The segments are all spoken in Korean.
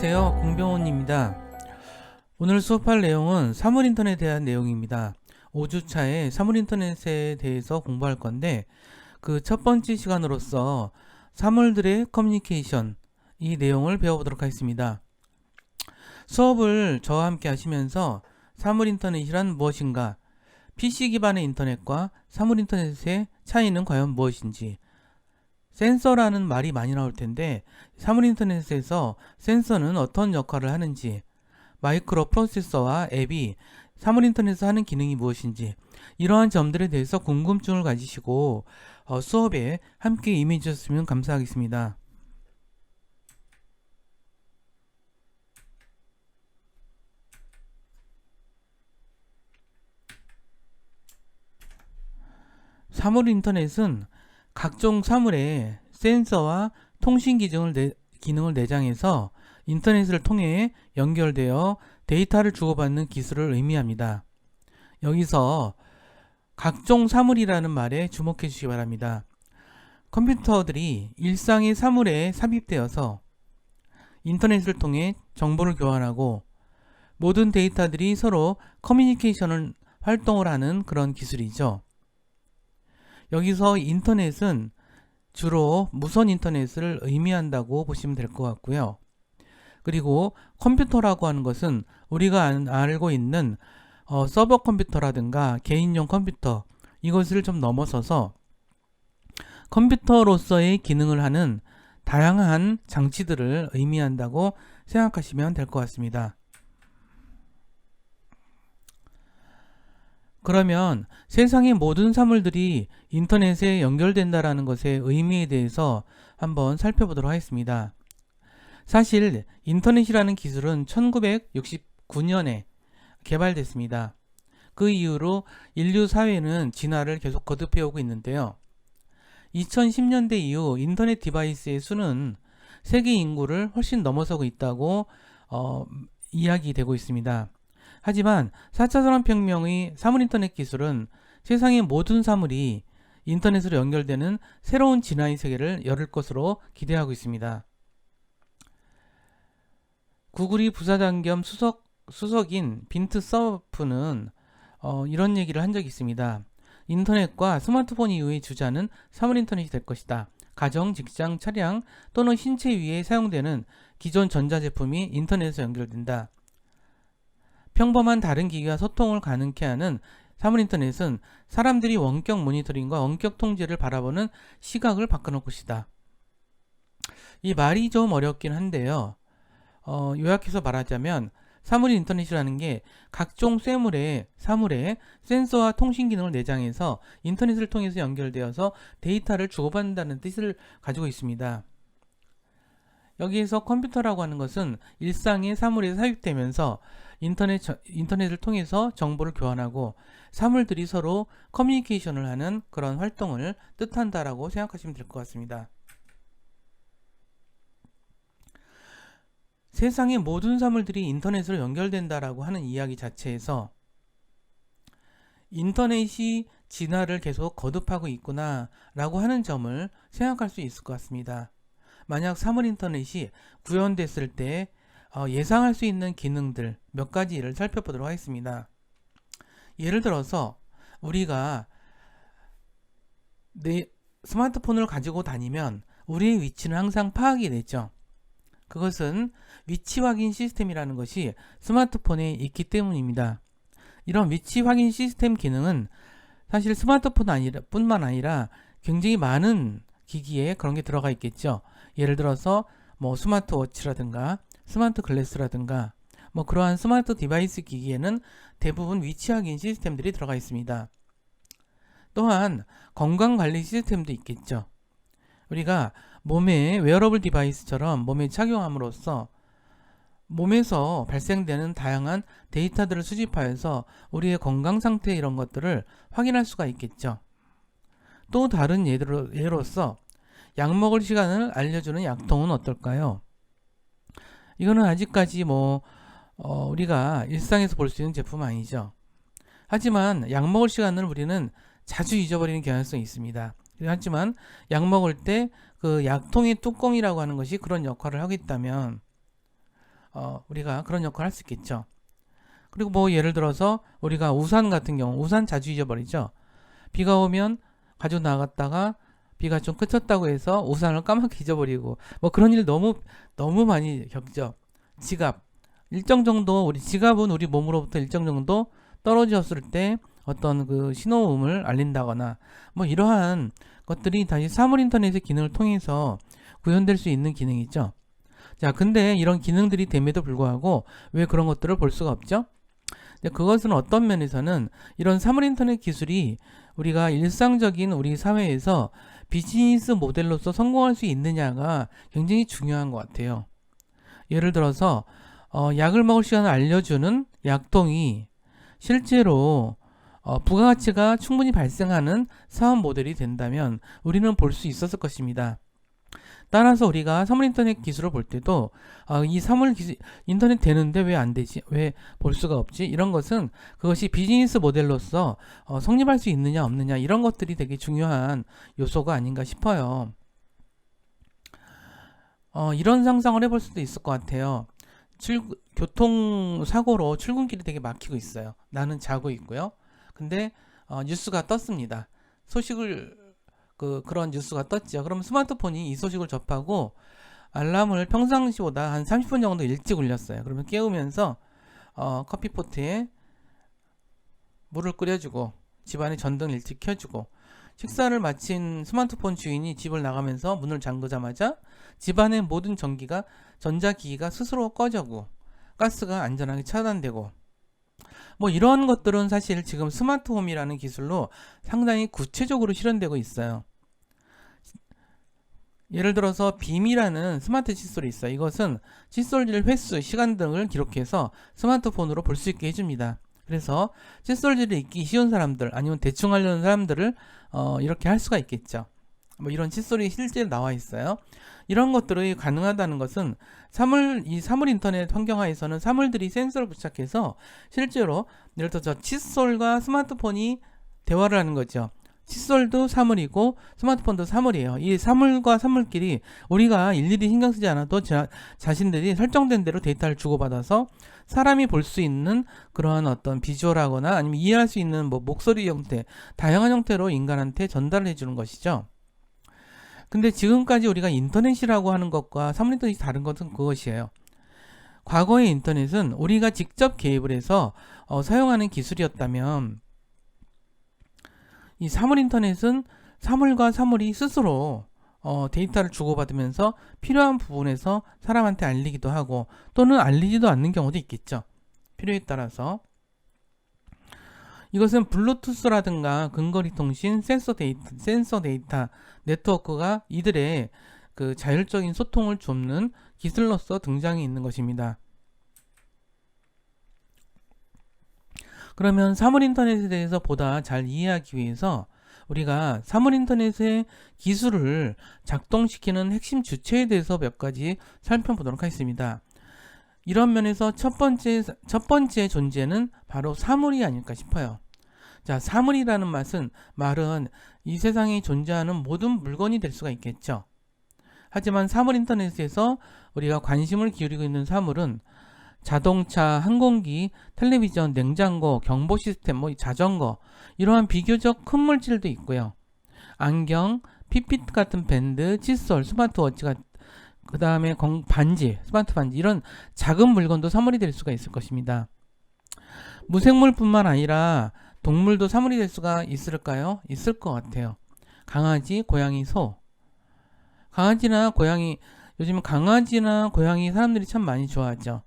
안녕하세요, 공병호입니다. 오늘 수업할 내용은 사물인터넷에 대한 내용입니다. 5주차에 사물인터넷에 대해서 공부할 건데, 그 첫 번째 시간으로서 사물들의 커뮤니케이션, 이 내용을 배워보도록 하겠습니다. 수업을 저와 함께 하시면서 사물인터넷이란 무엇인가, PC 기반의 인터넷과 사물인터넷의 차이는 과연 무엇인지, 센서라는 말이 많이 나올 텐데 사물인터넷에서 센서는 어떤 역할을 하는지, 마이크로 프로세서와 앱이 사물인터넷에서 하는 기능이 무엇인지, 이러한 점들에 대해서 궁금증을 가지시고 수업에 함께 임해 주셨으면 감사하겠습니다. 사물인터넷은 각종 사물에 센서와 통신 기능을 내장해서 인터넷을 통해 연결되어 데이터를 주고받는 기술을 의미합니다. 여기서 각종 사물이라는 말에 주목해 주시기 바랍니다. 컴퓨터들이 일상의 사물에 삽입되어서 인터넷을 통해 정보를 교환하고 모든 데이터들이 서로 커뮤니케이션을 활동을 하는 그런 기술이죠. 여기서 인터넷은 주로 무선 인터넷을 의미한다고 보시면 될 것 같고요. 그리고 컴퓨터라고 하는 것은 우리가 알고 있는 서버 컴퓨터라든가 개인용 컴퓨터, 이것을 좀 넘어서서 컴퓨터로서의 기능을 하는 다양한 장치들을 의미한다고 생각하시면 될 것 같습니다. 그러면 세상의 모든 사물들이 인터넷에 연결된다라는 것의 의미에 대해서 한번 살펴보도록 하겠습니다. 사실 인터넷이라는 기술은 1969년에 개발됐습니다. 그 이후로 인류 사회는 진화를 계속 거듭해 오고 있는데요. 2010년대 이후 인터넷 디바이스의 수는 세계 인구를 훨씬 넘어서고 있다고 이야기되고 있습니다. 하지만 4차 산업혁명의 사물인터넷 기술은 세상의 모든 사물이 인터넷으로 연결되는 새로운 진화의 세계를 열을 것으로 기대하고 있습니다. 구글이 부사장 겸 수석인 빈트 서프는 이런 얘기를 한 적이 있습니다. 인터넷과 스마트폰 이후의 주자는 사물인터넷이 될 것이다. 가정, 직장, 차량 또는 신체 위에 사용되는 기존 전자제품이 인터넷에 연결된다. 평범한 다른 기기와 소통을 가능케 하는 사물인터넷은 사람들이 원격 모니터링과 원격 통제를 바라보는 시각을 바꿔놓을 것이다. 이 말이 좀 어렵긴 한데요. 요약해서 말하자면 사물인터넷이라는 게 각종 사물에 센서와 통신 기능을 내장해서 인터넷을 통해서 연결되어서 데이터를 주고받는다는 뜻을 가지고 있습니다. 여기에서 컴퓨터라고 하는 것은 일상의 사물에 삽입되면서 인터넷을 통해서 정보를 교환하고 사물들이 서로 커뮤니케이션을 하는 그런 활동을 뜻한다라고 생각하시면 될 것 같습니다. 세상의 모든 사물들이 인터넷으로 연결된다라고 하는 이야기 자체에서 인터넷이 진화를 계속 거듭하고 있구나 라고 하는 점을 생각할 수 있을 것 같습니다. 만약 사물인터넷이 구현됐을 때 예상할 수 있는 기능들 몇 가지를 살펴보도록 하겠습니다. 예를 들어서 우리가 내 스마트폰을 가지고 다니면 우리의 위치는 항상 파악이 되죠. 그것은 위치 확인 시스템이라는 것이 스마트폰에 있기 때문입니다. 이런 위치 확인 시스템 기능은 사실 뿐만 아니라 굉장히 많은 기기에 그런 게 들어가 있겠죠. 예를 들어서 스마트워치라든가 스마트 글래스라든가 그러한 스마트 디바이스 기기에는 대부분 위치 확인 시스템들이 들어가 있습니다. 또한 건강관리 시스템도 있겠죠. 우리가 몸에 웨어러블 디바이스처럼 몸에 착용함으로써 몸에서 발생되는 다양한 데이터들을 수집하여서 우리의 건강 상태 이런 것들을 확인할 수가 있겠죠. 또 다른 예로서 약 먹을 시간을 알려주는 약통은 어떨까요? 이거는 아직까지 우리가 일상에서 볼 수 있는 제품은 아니죠. 하지만 약 먹을 시간을 우리는 자주 잊어버리는 경향성이 있습니다. 하지만 약 먹을 때 그 약통의 뚜껑이라고 하는 것이 그런 역할을 하고 있다면 우리가 그런 역할을 할 수 있겠죠. 그리고 뭐 예를 들어서 우리가 우산 같은 경우 우산 자주 잊어버리죠. 비가 오면 가지고 나갔다가 비가 좀 그쳤다고 해서 우산을 까맣게 잊어버리고 뭐 그런 일 너무 많이 겪죠. 지갑 일정 정도 우리 지갑은 우리 몸으로부터 일정 정도 떨어졌을 때 어떤 그 신호음을 알린다거나 뭐 이러한 것들이 다시 사물 인터넷의 기능을 통해서 구현될 수 있는 기능이죠. 자, 근데 이런 기능들이 됨에도 불구하고 왜 그런 것들을 볼 수가 없죠? 그것은 어떤 면에서는 이런 사물 인터넷 기술이 우리가 일상적인 우리 사회에서 비즈니스 모델로서 성공할 수 있느냐가 굉장히 중요한 것 같아요. 예를 들어서 약을 먹을 시간을 알려주는 약통이 실제로 부가가치가 충분히 발생하는 사업 모델이 된다면 우리는 볼 수 있었을 것입니다. 따라서 우리가 사물 인터넷 기술을 볼 때도 이 사물 기술 인터넷 되는데 왜 안 되지? 왜 볼 수가 없지? 이런 것은 그것이 비즈니스 모델로서 성립할 수 있느냐 없느냐 이런 것들이 되게 중요한 요소가 아닌가 싶어요. 이런 상상을 해볼 수도 있을 것 같아요. 교통사고로 출근길이 되게 막히고 있어요. 나는 자고 있고요. 근데 뉴스가 떴습니다. 그런 뉴스가 떴죠. 그럼 스마트폰이 이 소식을 접하고 알람을 평상시보다 한 30분 정도 일찍 울렸어요. 그러면 깨우면서 커피포트에 물을 끓여주고 집안의 전등을 일찍 켜주고 식사를 마친 스마트폰 주인이 집을 나가면서 문을 잠그자마자 집안의 모든 전자기기가 스스로 꺼져고 가스가 안전하게 차단되고 뭐 이런 것들은 사실 지금 스마트홈이라는 기술로 상당히 구체적으로 실현되고 있어요. 예를 들어서 빔이라는 스마트 칫솔이 있어요. 이것은 칫솔질 횟수, 시간 등을 기록해서 스마트폰으로 볼 수 있게 해줍니다. 그래서 칫솔질을 잊기 쉬운 사람들 아니면 대충 하려는 사람들을 이렇게 할 수가 있겠죠. 뭐 이런 칫솔이 실제로 나와 있어요. 이런 것들이 가능하다는 것은 이 사물 인터넷 환경하에서는 사물들이 센서를 부착해서 실제로 예를 들어서 칫솔과 스마트폰이 대화를 하는 거죠. 칫솔도 사물이고 스마트폰도 사물이에요. 이 사물과 사물끼리 우리가 일일이 신경 쓰지 않아도 자신들이 설정된 대로 데이터를 주고받아서 사람이 볼 수 있는 그러한 어떤 비주얼하거나 아니면 이해할 수 있는 뭐 목소리 형태, 다양한 형태로 인간한테 전달을 해주는 것이죠. 근데 지금까지 우리가 인터넷이라고 하는 것과 사물 인터넷이 다른 것은 그것이에요. 과거의 인터넷은 우리가 직접 개입을 해서 사용하는 기술이었다면 이 사물 인터넷은 사물과 사물이 스스로 데이터를 주고받으면서 필요한 부분에서 사람한테 알리기도 하고 또는 알리지도 않는 경우도 있겠죠. 필요에 따라서. 이것은 블루투스라든가 근거리 통신, 센서 데이터 네트워크가 이들의 그 자율적인 소통을 돕는 기술로서 등장해 있는 것입니다. 그러면 사물 인터넷에 대해서 보다 잘 이해하기 위해서 우리가 사물 인터넷의 기술을 작동시키는 핵심 주체에 대해서 몇 가지 살펴보도록 하겠습니다. 이런 면에서 첫 번째 존재는 바로 사물이 아닐까 싶어요. 자, 사물이라는 말은 이 세상에 존재하는 모든 물건이 될 수가 있겠죠. 하지만 사물 인터넷에서 우리가 관심을 기울이고 있는 사물은 자동차, 항공기, 텔레비전, 냉장고, 경보 시스템, 뭐 자전거 이러한 비교적 큰 물질도 있고요. 안경, 핏핏 같은 밴드, 칫솔, 스마트워치가 그 다음에 반지, 스마트 반지 이런 작은 물건도 사물이 될 수가 있을 것입니다. 무생물뿐만 아니라 동물도 사물이 될 수가 있을까요? 있을 것 같아요. 강아지, 고양이, 소. 요즘 강아지나 고양이 사람들이 참 많이 좋아하죠.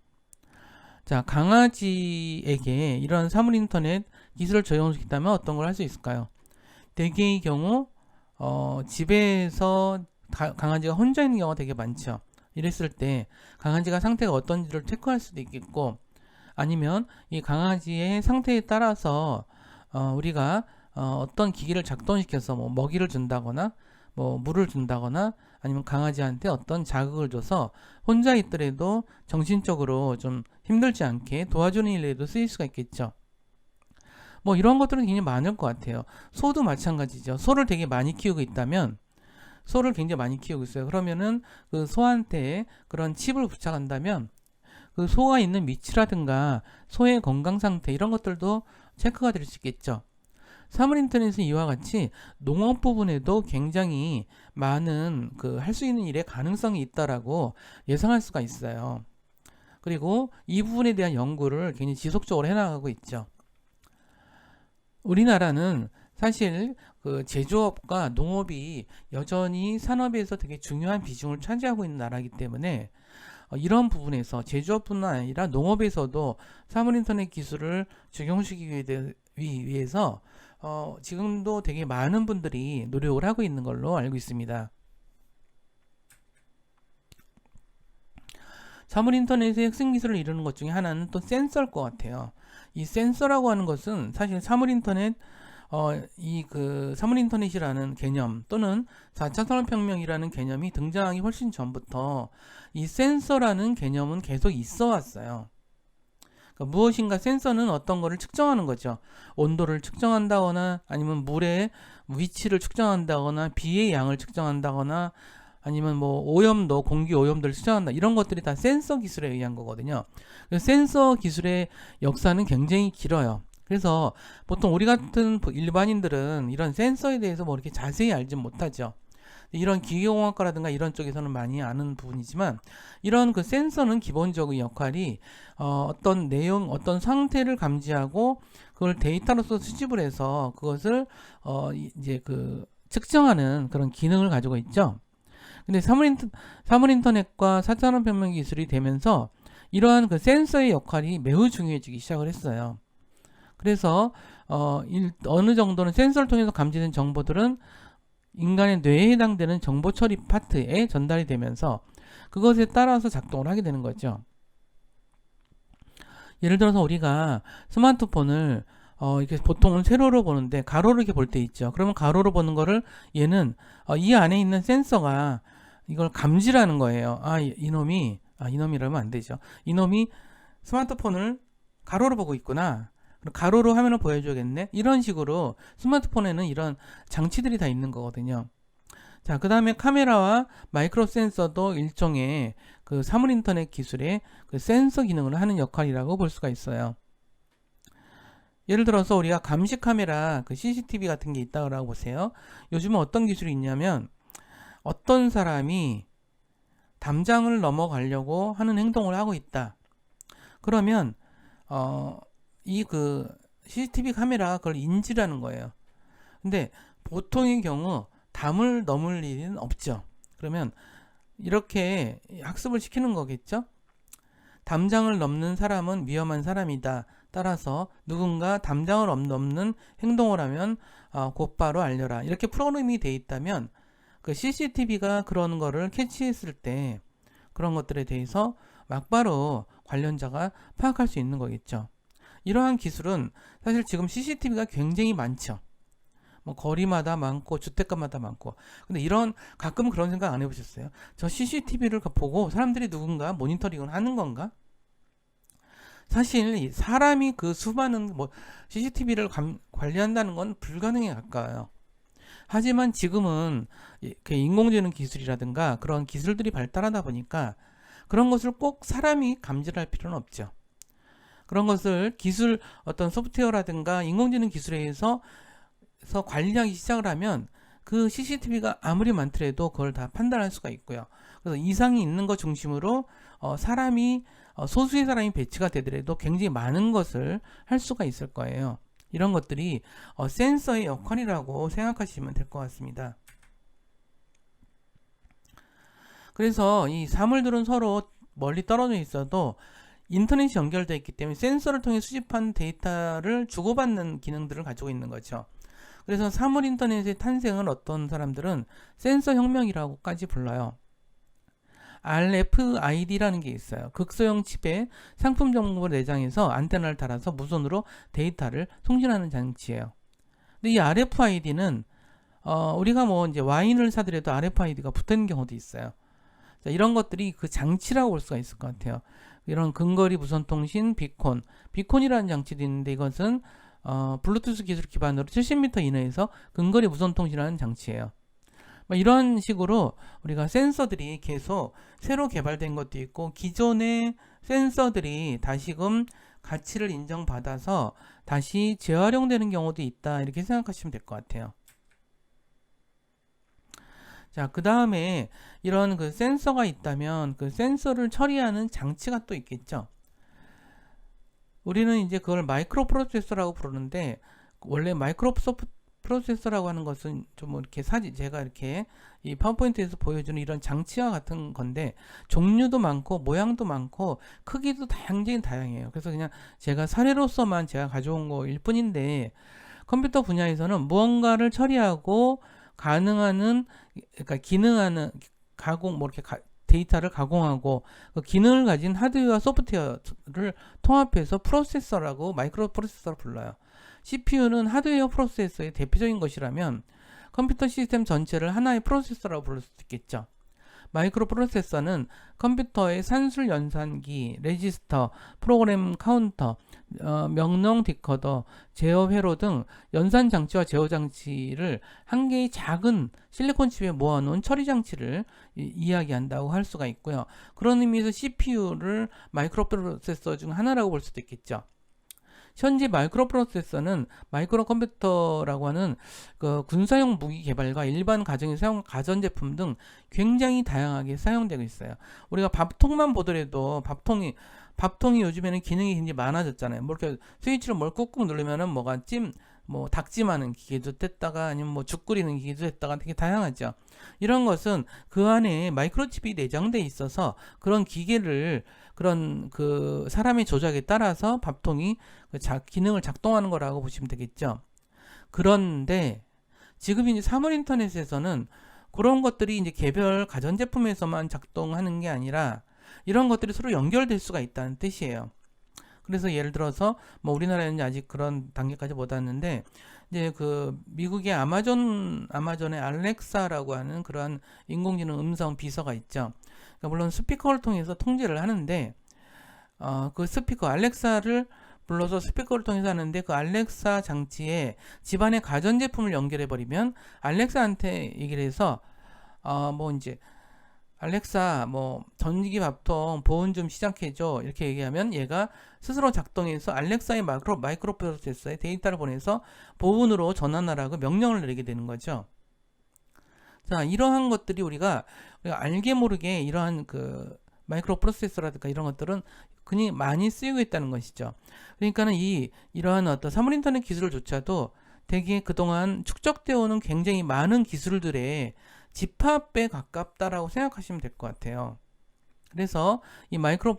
자, 강아지에게 이런 사물 인터넷 기술을 적용시켰다면 어떤 걸 할 수 있을까요? 대개의 경우 집에서 강아지가 혼자 있는 경우가 되게 많죠. 이랬을 때 강아지가 상태가 어떤지를 체크할 수도 있겠고 아니면 이 강아지의 상태에 따라서 우리가 어떤 기기를 작동시켜서 뭐 먹이를 준다거나 뭐 물을 준다거나 아니면 강아지한테 어떤 자극을 줘서 혼자 있더라도 정신적으로 좀 힘들지 않게 도와주는 일에도 쓰일 수가 있겠죠. 뭐 이런 것들은 굉장히 많을 것 같아요. 소도 마찬가지죠. 소를 되게 많이 키우고 있다면 소를 굉장히 많이 키우고 있어요. 그러면은 그 소한테 그런 칩을 부착한다면 그 소가 있는 위치라든가 소의 건강 상태 이런 것들도 체크가 될 수 있겠죠. 사물인터넷은 이와 같이 농업 부분에도 굉장히 많은 그 할 수 있는 일의 가능성이 있다라고 예상할 수가 있어요. 그리고 이 부분에 대한 연구를 굉장히 지속적으로 해나가고 있죠. 우리나라는 사실 그 제조업과 농업이 여전히 산업에서 되게 중요한 비중을 차지하고 있는 나라이기 때문에 이런 부분에서 제조업뿐만 아니라 농업에서도 사물인터넷 기술을 적용시키기 위해서 지금도 되게 많은 분들이 노력을 하고 있는 걸로 알고 있습니다. 사물인터넷의 핵심 기술을 이루는 것 중에 하나는 또 센서일 것 같아요. 이 센서라고 하는 것은 사실 사물인터넷 이 그 사물인터넷이라는 개념 또는 4차 산업혁명이라는 개념이 등장하기 훨씬 전부터 이 센서라는 개념은 계속 있어 왔어요. 그러니까 무엇인가 센서는 어떤 거를 측정하는 거죠. 온도를 측정한다거나 아니면 물의 위치를 측정한다거나 비의 양을 측정한다거나 아니면 뭐 오염도, 공기 오염도를 측정한다. 이런 것들이 다 센서 기술에 의한 거거든요. 센서 기술의 역사는 굉장히 길어요. 그래서 보통 우리 같은 일반인들은 이런 센서에 대해서 뭐 이렇게 자세히 알지 못하죠. 이런 기계공학과라든가 이런 쪽에서는 많이 아는 부분이지만 이런 그 센서는 기본적인 역할이 어떤 내용, 어떤 상태를 감지하고 그걸 데이터로서 수집을 해서 그것을 이제 그 측정하는 그런 기능을 가지고 있죠. 근데 사물인터넷과 4차 산업혁명 기술이 되면서 이러한 그 센서의 역할이 매우 중요해지기 시작을 했어요. 그래서 어느 정도는 센서를 통해서 감지된 정보들은 인간의 뇌에 해당되는 정보 처리 파트에 전달이 되면서 그것에 따라서 작동을 하게 되는 거죠. 예를 들어서 우리가 스마트폰을 이렇게 보통은 세로로 보는데 가로로 이렇게 볼 때 있죠. 그러면 가로로 보는 거를 얘는 이 안에 있는 센서가 이걸 감지라는 거예요. 이놈이라면 안 되죠. 이놈이 스마트폰을 가로로 보고 있구나. 가로로 화면을 보여줘야겠네. 이런 식으로 스마트폰에는 이런 장치들이 다 있는 거거든요. 자, 그 다음에 카메라와 마이크로 센서도 일종의 그 사물인터넷 기술의 그 센서 기능을 하는 역할이라고 볼 수가 있어요. 예를 들어서 우리가 감시 카메라, 그 CCTV 같은 게 있다고 보세요. 요즘은 어떤 기술이 있냐면 어떤 사람이 담장을 넘어가려고 하는 행동을 하고 있다. 그러면 이 그 CCTV 카메라가 그걸 인지라는 거예요. 근데 보통의 경우 담을 넘을 일은 없죠. 그러면 이렇게 학습을 시키는 거겠죠. 담장을 넘는 사람은 위험한 사람이다. 따라서 누군가 담장을 넘는 행동을 하면 곧바로 알려라. 이렇게 프로그램이 돼 있다면 그 CCTV가 그런 거를 캐치했을 때 그런 것들에 대해서 막바로 관련자가 파악할 수 있는 거겠죠. 이러한 기술은 사실 지금 CCTV가 굉장히 많죠. 뭐 거리마다 많고 주택가마다 많고. 근데 가끔 그런 생각 안 해보셨어요? 저 CCTV를 보고 사람들이 누군가 모니터링을 하는 건가? 사실 사람이 그 수많은 CCTV를 관리한다는 건 불가능에 가까워요. 하지만 지금은 인공지능 기술이라든가 그런 기술들이 발달하다 보니까 그런 것을 꼭 사람이 감지를 할 필요는 없죠. 그런 것을 어떤 소프트웨어라든가 인공지능 기술에 의해서 관리하기 시작을 하면 그 CCTV가 아무리 많더라도 그걸 다 판단할 수가 있고요. 그래서 이상이 있는 것 중심으로 소수의 사람이 배치가 되더라도 굉장히 많은 것을 할 수가 있을 거예요. 이런 것들이 센서의 역할이라고 생각하시면 될 것 같습니다. 그래서 이 사물들은 서로 멀리 떨어져 있어도 인터넷이 연결되어 있기 때문에 센서를 통해 수집한 데이터를 주고받는 기능들을 가지고 있는 거죠. 그래서 사물 인터넷의 탄생을 어떤 사람들은 센서 혁명이라고까지 불러요. RFID라는 게 있어요. 극소형 칩에 상품 정보를 내장해서 안테나를 달아서 무선으로 데이터를 송신하는 장치예요. 근데 이 RFID는 우리가 이제 와인을 사더라도 RFID가 붙은 경우도 있어요. 자, 이런 것들이 그 장치라고 볼 수가 있을 것 같아요. 이런 근거리 무선 통신 비콘이라는 장치도 있는데 이것은 블루투스 기술 기반으로 70m 이내에서 근거리 무선 통신하는 장치예요. 뭐 이런 식으로 우리가 센서들이 계속 새로 개발된 것도 있고 기존의 센서들이 다시금 가치를 인정받아서 다시 재활용되는 경우도 있다 이렇게 생각하시면 될 것 같아요. 자, 그 다음에 이런 그 센서가 있다면 그 센서를 처리하는 장치가 또 있겠죠. 우리는 이제 그걸 마이크로 프로세서라고 부르는데 원래 마이크로소프트 프로세서라고 하는 것은 좀 이렇게 제가 이렇게 이 파워포인트에서 보여주는 이런 장치와 같은 건데 종류도 많고 모양도 많고 크기도 굉장히 다양해요. 그래서 그냥 제가 사례로서만 제가 가져온 거일 뿐인데 컴퓨터 분야에서는 무언가를 처리하고 가능한 그러니까 기능하는 가공 뭐 이렇게 데이터를 가공하고 그 기능을 가진 하드웨어와 소프트웨어를 통합해서 프로세서라고 마이크로 프로세서로 불러요. CPU는 하드웨어 프로세서의 대표적인 것이라면 컴퓨터 시스템 전체를 하나의 프로세서라고 부를 수도 있겠죠. 마이크로 프로세서는 컴퓨터의 산술 연산기, 레지스터, 프로그램 카운터, 명령 디코더, 제어 회로 등 연산 장치와 제어 장치를 한 개의 작은 실리콘 칩에 모아놓은 처리 장치를 이야기한다고 할 수가 있고요. 그런 의미에서 CPU를 마이크로 프로세서 중 하나라고 볼 수도 있겠죠. 현재 마이크로 프로세서는 마이크로 컴퓨터라고 하는 그 군사용 무기 개발과 일반 가정에 사용 가전제품 등 굉장히 다양하게 사용되고 있어요. 우리가 밥통만 보더라도 밥통이 요즘에는 기능이 굉장히 많아졌잖아요. 뭐 이렇게 스위치를 뭘 꾹꾹 누르면은 뭐가 뭐 닭찜하는 기계도 됐다가 아니면 뭐 죽 끓이는 기계도 됐다가 되게 다양하죠. 이런 것은 그 안에 마이크로칩이 내장돼 있어서 그런 기계를 그런 그 사람의 조작에 따라서 밥통이 그 기능을 작동하는 거라고 보시면 되겠죠. 그런데 지금 이제 사물 인터넷에서는 그런 것들이 이제 개별 가전제품에서만 작동하는 게 아니라 이런 것들이 서로 연결될 수가 있다는 뜻이에요. 그래서 예를 들어서 뭐 우리나라에는 아직 그런 단계까지 못 왔는데 이제 그 미국의 아마존의 알렉사라고 하는 그러한 인공지능 음성 비서가 있죠. 그러니까 물론 스피커를 통해서 통제를 하는데 그 스피커 알렉사를 불러서 스피커를 통해서 하는데 그 알렉사 장치에 집안의 가전제품을 연결해 버리면 알렉사한테 얘기를 해서 뭐 이제 알렉사 뭐 전기 밥통 보온 좀 시작해줘 이렇게 얘기하면 얘가 스스로 작동해서 알렉사의 마이크로 프로세서에 데이터를 보내서 보온으로 전환하라고 명령을 내리게 되는 거죠. 자, 이러한 것들이 우리가 알게 모르게 이러한 그 마이크로 프로세서라든가 이런 것들은 그냥 많이 쓰이고 있다는 것이죠. 그러니까는 이러한 어떤 사물 인터넷 기술조차도 되게 그동안 축적되어 오는 굉장히 많은 기술들의 집합에 가깝다라고 생각하시면 될 것 같아요. 그래서 이 마이크로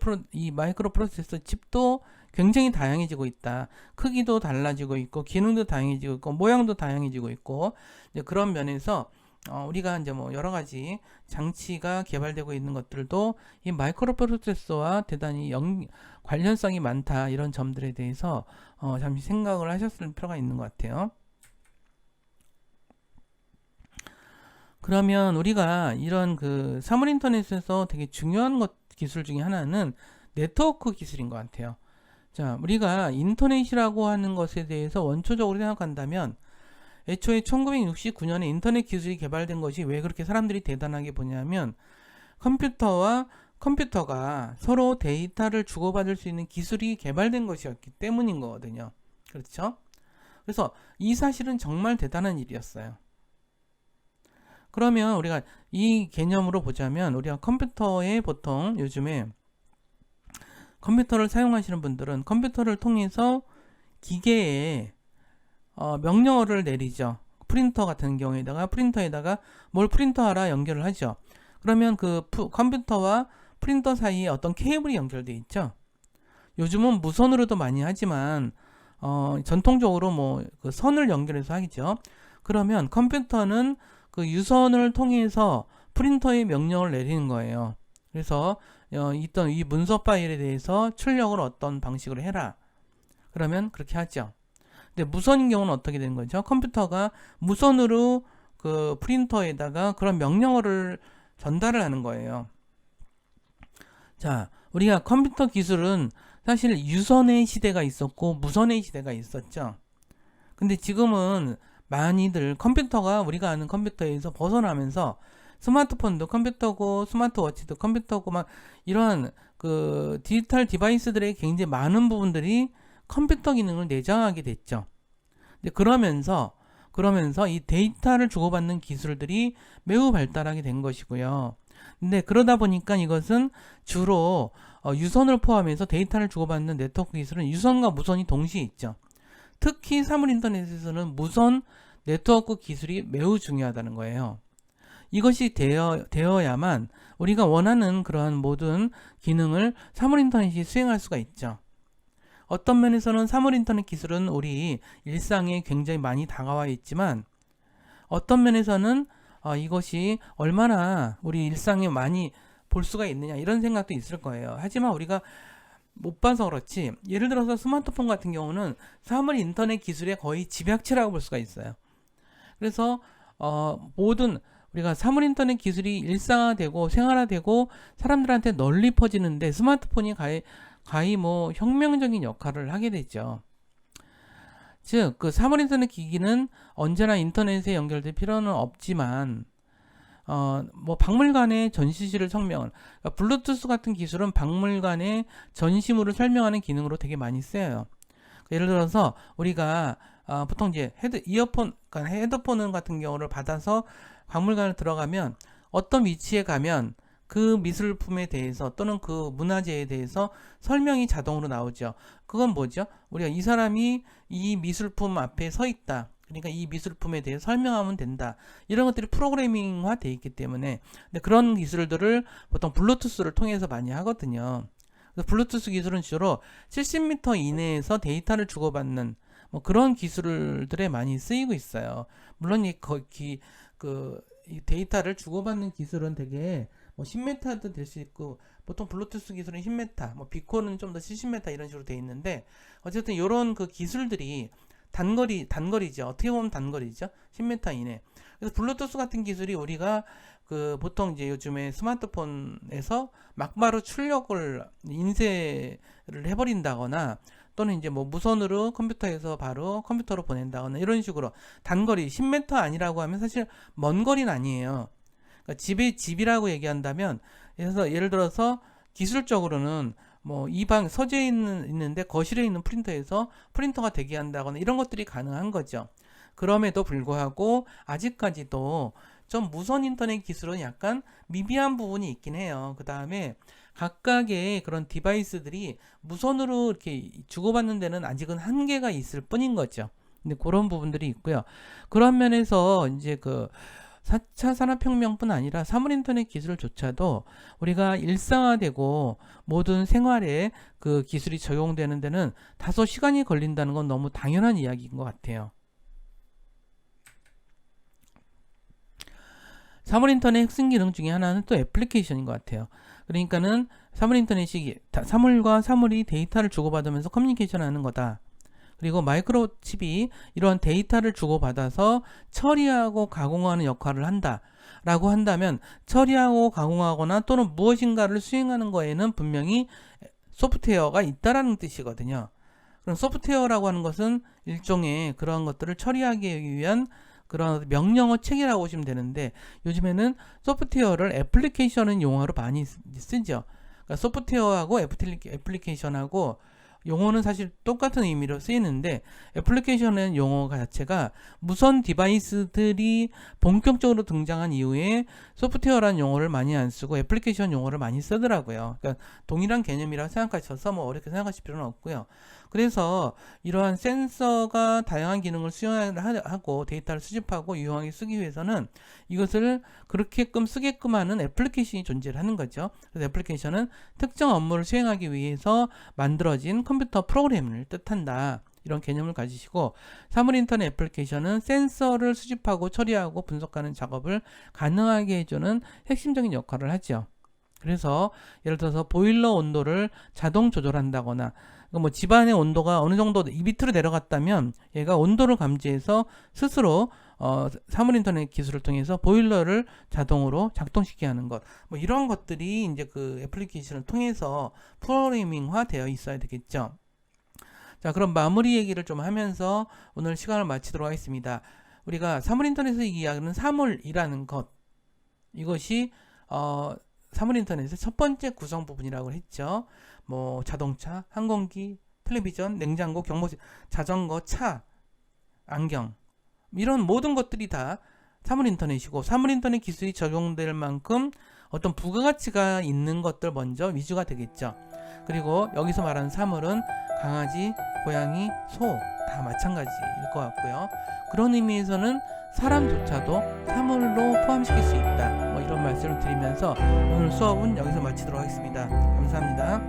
프로세서 칩도 굉장히 다양해지고 있다. 크기도 달라지고 있고 기능도 다양해지고 있고 모양도 다양해지고 있고 이제 그런 면에서 우리가 이제 뭐 여러 가지 장치가 개발되고 있는 것들도 이 마이크로 프로세서와 대단히 관련성이 많다 이런 점들에 대해서 잠시 생각을 하셨을 필요가 있는 것 같아요. 그러면 우리가 이런 그 사물 인터넷에서 되게 중요한 기술 중에 하나는 네트워크 기술인 것 같아요. 자, 우리가 인터넷이라고 하는 것에 대해서 원초적으로 생각한다면 애초에 1969년에 인터넷 기술이 개발된 것이 왜 그렇게 사람들이 대단하게 보냐면 컴퓨터와 컴퓨터가 서로 데이터를 주고받을 수 있는 기술이 개발된 것이었기 때문인 거거든요. 그렇죠? 그래서 이 사실은 정말 대단한 일이었어요. 그러면 우리가 이 개념으로 보자면 우리가 컴퓨터에 보통 요즘에 컴퓨터를 사용하시는 분들은 컴퓨터를 통해서 기계에 명령어를 내리죠. 프린터 같은 경우에다가 프린터에다가 뭘 프린터하라 연결을 하죠. 그러면 그 컴퓨터와 프린터 사이에 어떤 케이블이 연결되어 있죠. 요즘은 무선으로도 많이 하지만 전통적으로 뭐 그 선을 연결해서 하겠죠. 그러면 컴퓨터는 그 유선을 통해서 프린터에 명령을 내리는 거예요. 그래서 있던 이 문서 파일에 대해서 출력을 어떤 방식으로 해라. 그러면 그렇게 하죠. 근데 무선인 경우는 어떻게 되는 거죠? 컴퓨터가 무선으로 그 프린터에다가 그런 명령어를 전달을 하는 거예요. 자, 우리가 컴퓨터 기술은 사실 유선의 시대가 있었고 무선의 시대가 있었죠. 근데 지금은 많이들 컴퓨터가 우리가 아는 컴퓨터에서 벗어나면서 스마트폰도 컴퓨터고 스마트워치도 컴퓨터고 막 이런 그 디지털 디바이스들의 굉장히 많은 부분들이 컴퓨터 기능을 내장하게 됐죠. 근데 그러면서 이 데이터를 주고받는 기술들이 매우 발달하게 된 것이고요. 근데 그러다 보니까 이것은 주로 유선을 포함해서 데이터를 주고받는 네트워크 기술은 유선과 무선이 동시에 있죠. 특히 사물 인터넷에서는 무선 네트워크 기술이 매우 중요하다는 거예요. 이것이 되어야만 우리가 원하는 그러한 모든 기능을 사물 인터넷이 수행할 수가 있죠. 어떤 면에서는 사물 인터넷 기술은 우리 일상에 굉장히 많이 다가와 있지만 어떤 면에서는 이것이 얼마나 우리 일상에 많이 볼 수가 있느냐 이런 생각도 있을 거예요. 하지만 우리가 못 봐서 그렇지 예를 들어서 스마트폰 같은 경우는 사물 인터넷 기술의 거의 집약체라고 볼 수가 있어요. 그래서 모든 우리가 사물 인터넷 기술이 일상화되고 생활화되고 사람들한테 널리 퍼지는데 스마트폰이 가히 뭐 혁명적인 역할을 하게 되죠. 즉, 그 사물 인터넷 기기는 언제나 인터넷에 연결될 필요는 없지만 뭐 박물관의 전시실을 그러니까 블루투스 같은 기술은 박물관의 전시물을 설명하는 기능으로 되게 많이 쓰여요. 예를 들어서 우리가 보통 이제 그러니까 헤드폰 같은 경우를 받아서 박물관에 들어가면 어떤 위치에 가면 그 미술품에 대해서 또는 그 문화재에 대해서 설명이 자동으로 나오죠. 그건 뭐죠? 우리가 이 사람이 이 미술품 앞에 서 있다. 그러니까 이 미술품에 대해 설명하면 된다. 이런 것들이 프로그래밍화 되어 있기 때문에 근데 그런 기술들을 보통 블루투스를 통해서 많이 하거든요. 그래서 블루투스 기술은 주로 70m 이내에서 데이터를 주고받는 뭐 그런 기술들에 많이 쓰이고 있어요. 물론 이 데이터를 주고받는 기술은 되게 뭐 10m도 될 수 있고 보통 블루투스 기술은 10m, 뭐 비콘은 좀 더 70m 이런 식으로 돼 있는데 어쨌든 이런 그 기술들이 단거리죠. 어떻게 보면 단거리죠. 10m 이내. 그래서 블루투스 같은 기술이 우리가 그 보통 이제 요즘에 스마트폰에서 막바로 출력을 인쇄를 해버린다거나 또는 이제 뭐 무선으로 컴퓨터에서 바로 컴퓨터로 보낸다거나 이런 식으로 단거리 10m 아니라고 하면 사실 먼 거리는 아니에요. 그러니까 집이라고 얘기한다면 그래서 예를 들어서 기술적으로는 뭐 이 방 서재에 있는데 거실에 있는 프린터에서 프린터가 대기한다거나 이런 것들이 가능한 거죠. 그럼에도 불구하고 아직까지도 좀 무선 인터넷 기술은 약간 미비한 부분이 있긴 해요. 그 다음에 각각의 그런 디바이스들이 무선으로 이렇게 주고받는 데는 아직은 한계가 있을 뿐인 거죠. 근데 그런 부분들이 있고요. 그런 면에서 이제 그 4차 산업혁명뿐 아니라 사물 인터넷 기술조차도 우리가 일상화되고 모든 생활에 그 기술이 적용되는 데는 다소 시간이 걸린다는 건 너무 당연한 이야기인 것 같아요. 사물 인터넷 핵심 기능 중에 하나는 또 애플리케이션인 것 같아요. 그러니까는 사물 인터넷이 사물과 사물이 데이터를 주고받으면서 커뮤니케이션 하는 거다. 그리고 마이크로칩이 이러한 데이터를 주고받아서 처리하고 가공하는 역할을 한다 라고 한다면 처리하고 가공하거나 또는 무엇인가를 수행하는 거에는 분명히 소프트웨어가 있다라는 뜻이거든요. 그럼 소프트웨어라고 하는 것은 일종의 그러한 것들을 처리하기 위한 그런 명령어 체계라고 보시면 되는데 요즘에는 소프트웨어를 애플리케이션은 용어로 많이 쓰죠. 그러니까 소프트웨어하고 애플리케이션하고 용어는 사실 똑같은 의미로 쓰이는데 애플리케이션이라는 용어 자체가 무선 디바이스들이 본격적으로 등장한 이후에 소프트웨어라는 용어를 많이 안 쓰고 애플리케이션 용어를 많이 쓰더라고요. 그러니까 동일한 개념이라고 생각하셔서 뭐 어렵게 생각하실 필요는 없고요. 그래서 이러한 센서가 다양한 기능을 수행하고 데이터를 수집하고 유용하게 쓰기 위해서는 이것을 그렇게끔 쓰게끔 하는 애플리케이션이 존재를 하는 거죠. 그래서 애플리케이션은 특정 업무를 수행하기 위해서 만들어진 컴퓨터 프로그램을 뜻한다. 이런 개념을 가지시고 사물 인터넷 애플리케이션은 센서를 수집하고 처리하고 분석하는 작업을 가능하게 해주는 핵심적인 역할을 하죠. 그래서 예를 들어서 보일러 온도를 자동 조절한다거나 뭐 집안의 온도가 어느 정도 밑으로 내려갔다면 얘가 온도를 감지해서 스스로 사물 인터넷 기술을 통해서 보일러를 자동으로 작동시키게 하는 것, 뭐 이런 것들이 이제 그 애플리케이션을 통해서 프로그래밍화 되어 있어야 되겠죠. 자, 그럼 마무리 얘기를 좀 하면서 오늘 시간을 마치도록 하겠습니다. 우리가 사물인터넷에서 이야기하는 사물이라는 것, 이것이 사물인터넷의 첫 번째 구성 부분이라고 했죠. 뭐 자동차, 항공기, 텔레비전, 냉장고, 경보시, 자전거, 차, 안경, 이런 모든 것들이 다 사물인터넷이고, 사물인터넷 기술이 적용될 만큼 어떤 부가가치가 있는 것들 먼저 위주가 되겠죠. 그리고 여기서 말하는 사물은 강아지, 고양이, 소 다 마찬가지일 것 같고요. 그런 의미에서는 사람조차도 사물로 포함시킬 수 있다. 뭐 이런 말씀을 드리면서 오늘 수업은 여기서 마치도록 하겠습니다. 감사합니다.